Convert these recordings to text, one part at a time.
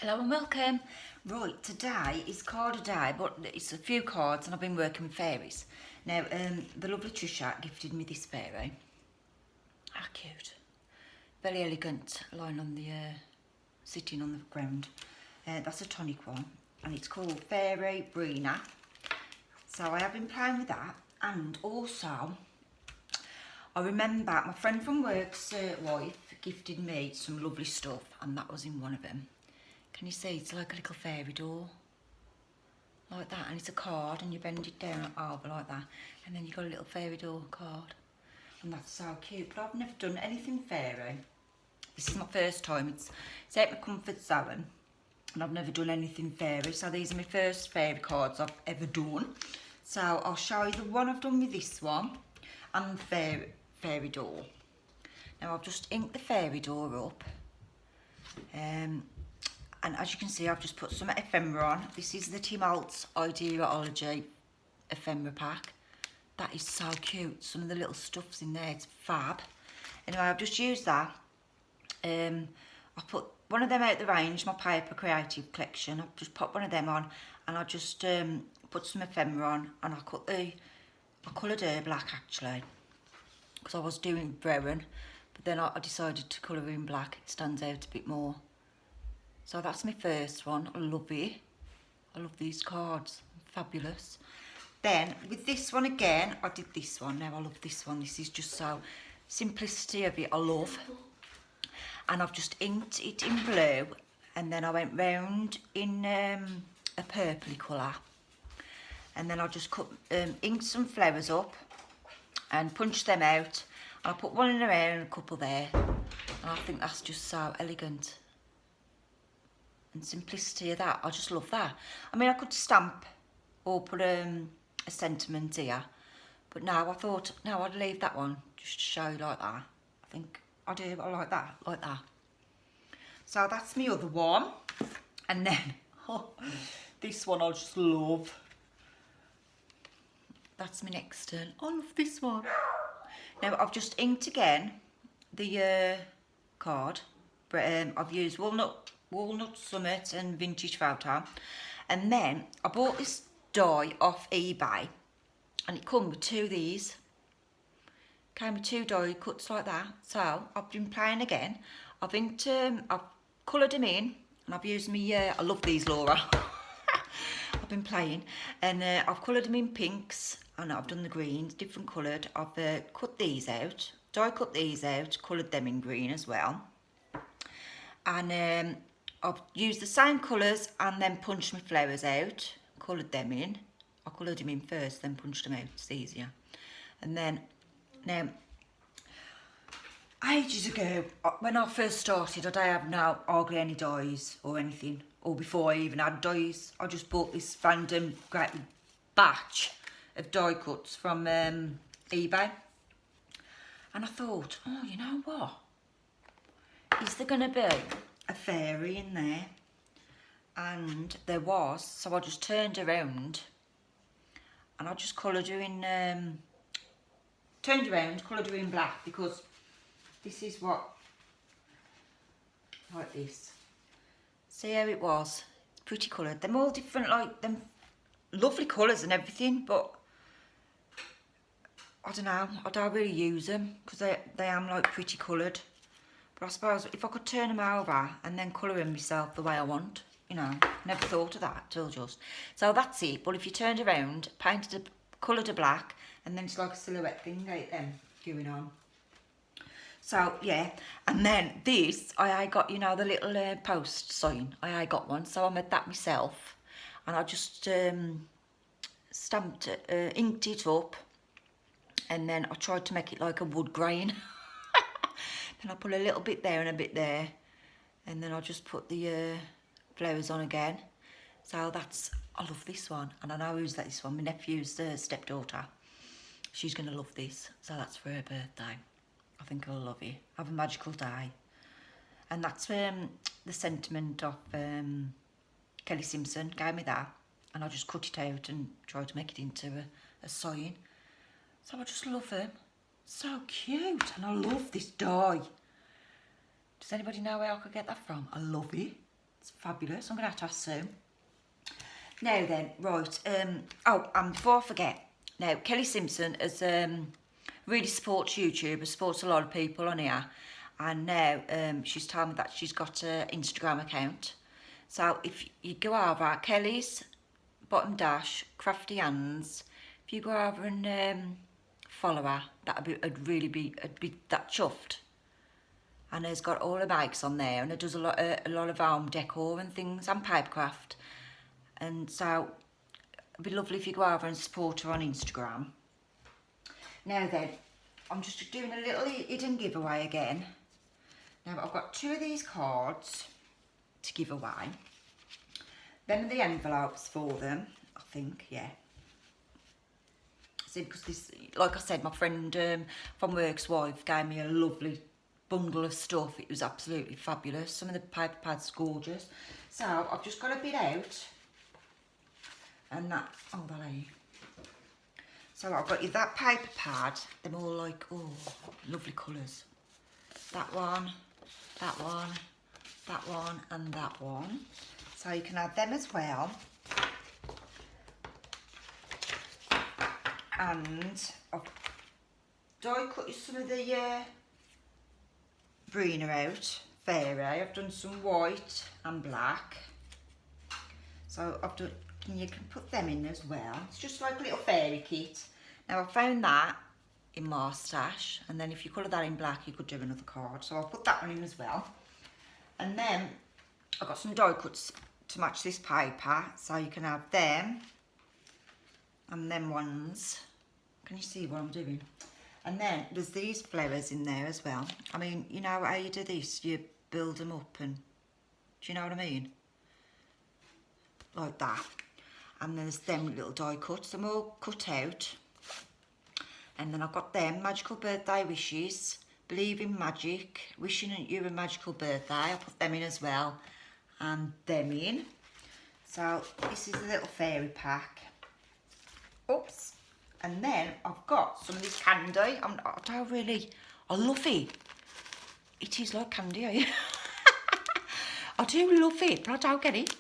Hello and welcome. Right, today is card a day, but it's a few cards and I've been working with fairies. Now, the lovely Trisha gifted me this fairy. How cute. Very elegant, lying on the, sitting on the ground. That's a tonic one and it's called Fairy Brina. So I have been playing with that, and also I remember my friend from work's wife gifted me some lovely stuff, and that was in one of them. Can you see? It's like a little fairy door, like that, and it's a card, and you bend it down over like that, and then you got a little fairy door card, and that's so cute. But I've never done anything fairy. This is my first time. It's out my comfort zone, and I've never done anything fairy. So these are my first fairy cards I've ever done. So I'll show you the one I've done with this one, and the fairy door. Now I've just inked the fairy door up. And as you can see, I've just put some ephemera on. This is the Tim Holtz Ideology ephemera pack. That is so cute. Some of the little stuff's in there, it's fab. Anyway, I've just used that. I put one of them out the range, my paper creative collection. I've just popped one of them on, and I just put some ephemera on, and I coloured her black actually, because I was doing brown, but then I decided to colour her in black. It stands out a bit more. So that's my first one. I love it. I love these cards. Fabulous. Then with this one again, I did this one. Now I love this one. This is just so simplicity of it. I love. And I've just inked it in blue, and then I went round in a purpley colour, and then I just inked some flowers up and punched them out. And I put one in there and a couple there, and I think that's just so elegant. And simplicity of that, I just love that. I mean, I could stamp or put a sentiment here, but now I thought, no, I'd leave that one just to show you like that. I think I do, I like that, like that. So that's my other one. And then, this one I just love. That's my next turn. I love this one. Now, I've just inked again the card, but I've used Walnut Summit and Vintage Photo, and then I bought this die off eBay, and it come with two of these. Came with two die cuts like that. So I've been playing again. I've coloured them in, and I've used me. I love these, Laura. I've been playing, and I've coloured them in pinks, and I've done the greens, different coloured. I've cut these out, die cut these out, coloured them in green as well, and I've used the same colours and then punched my flowers out, coloured them in. I coloured them in first, then punched them out, it's easier. And then, now, ages ago, when I first started, I don't have hardly any dies or anything, or before I even had dies. I just bought this random great batch of die cuts from eBay. And I thought, oh, you know what? Is there going to be a fairy in there? And there was, so I just turned around and I just coloured her in, coloured her in black, because this is what, like this. See how it was? It's pretty coloured. They're all different, like them lovely colours and everything, but I don't know, I don't really use them because they am like pretty coloured. But I suppose if I could turn them over and then colour them myself the way I want, you know, never thought of that till just. So that's it. But if you turned around, coloured a black, and then it's like a silhouette thing like them going on. So yeah, and then this, I got, you know, the little post sign. I got one, so I made that myself, and I just inked it up, and then I tried to make it like a wood grain. Then I put a little bit there and a bit there, and then I just put the flowers on again. So that's, I love this one, and I know who's this one. My nephew's stepdaughter. She's gonna love this, so that's for her birthday. I think I'll love it. Have a magical day. And that's the sentiment of Kelly Simpson gave me that, and I just cut it out and tried to make it into a sign. So I just love them. So cute, and I love this die. Does anybody know where I could get that from? I love it. It's fabulous. I'm going to have Sue. Now then, right. Before I forget, now Kelly Simpson is really supports YouTubers, supports a lot of people on here, and now she's told me that she's got an Instagram account. So if you go over Kelly's bottom dash crafty hands, if you go over and follow her, I'd be that chuffed. And it's got all her bikes on there, and it does a lot of home decor and things and pipecraft. And so it'd be lovely if you go over and support her on Instagram. Now then, I'm just doing a little hidden giveaway again. Now I've got 2 of these cards to give away. Then the envelopes for them, I think, yeah. See, because this, like I said, my friend from work's wife gave me a lovely bundle of stuff. It was absolutely fabulous. Some of the paper pads gorgeous. So I've just got a bit out. And that, oh, that ain't. So I've got you that paper pad. They're all like, oh, lovely colours. That one, that one, that one, and that one. So you can add them as well. And I've die cut you some of the Brina out, fairy. I've done some white and black. So I've done, you can put them in as well. It's just like a little fairy kit. Now I found that in my stash, and then if you colour that in black, you could do another card. So I'll put that one in as well. And then I've got some die cuts to match this paper, so you can have them and them ones. Can you see what I'm doing? And then there's these flowers in there as well. I mean, you know how you do this? You build them up, and do you know what I mean? Like that. And there's them little die cuts, them all cut out. And then I've got them magical birthday wishes, believe in magic, wishing you a magical birthday. I put them in as well, and them in. So this is a little fairy pack. Oops. And then I've got some of this candy. I love it. It is like candy, eh? I do love it, but I don't get it.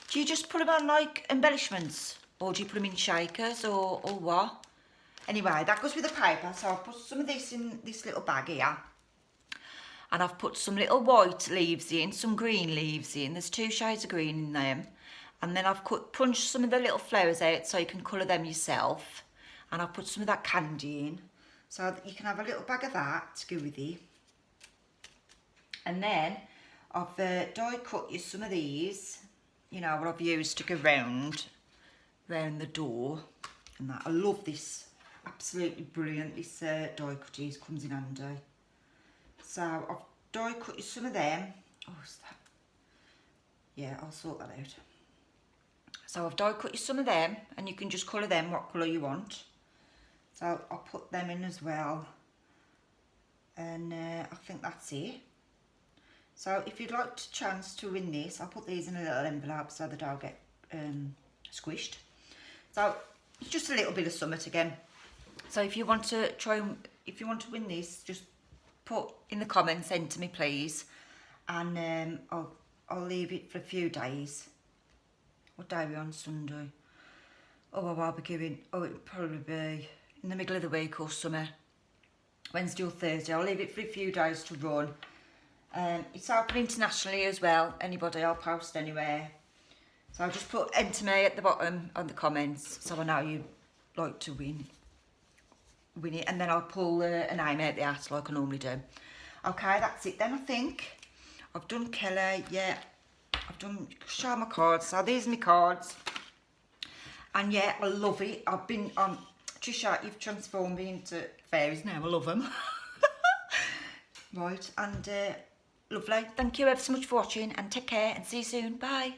Do you just put them on like embellishments? Or do you put them in shakers or what? Anyway, that goes with the paper. So I've put some of this in this little bag here. And I've put some little white leaves in, some green leaves in. There's 2 shades of green in them. And then I've punched some of the little flowers out so you can colour them yourself. And I've put some of that candy in. So that you can have a little bag of that to go with it. And then I've die cut you some of these. You know, what I've used to go round the door. And that. I love this. Absolutely brilliant. This die cuties comes in handy. So I've die cut you some of them. Oh, is that? Yeah, I'll sort that out. So I've die cut you some of them, and you can just colour them what colour you want. So I'll put them in as well. And I think that's it. So if you'd like a chance to win this, I'll put these in a little envelope so they don't get squished. So it's just a little bit of summit again. So if you want to win this, just put in the comments, send to me please, and I'll leave it for a few days. What day are we on? Sunday? Oh, well, I'll be giving, it'll probably be in the middle of the week or something. Wednesday or Thursday. I'll leave it for a few days to run. It's open internationally as well. Anybody, I'll post anywhere. So I'll just put enter me at the bottom on the comments, so I know you like to win it, and then I'll pull a name out the hat like I normally do. Okay, that's it then. I think I've done Kelly. Yeah, I've done show my cards. So these are my cards, and yeah, I love it. I've been Trisha, you've transformed me into fairies now. I love them. Right, and lovely. Thank you ever so much for watching, and take care and see you soon. Bye.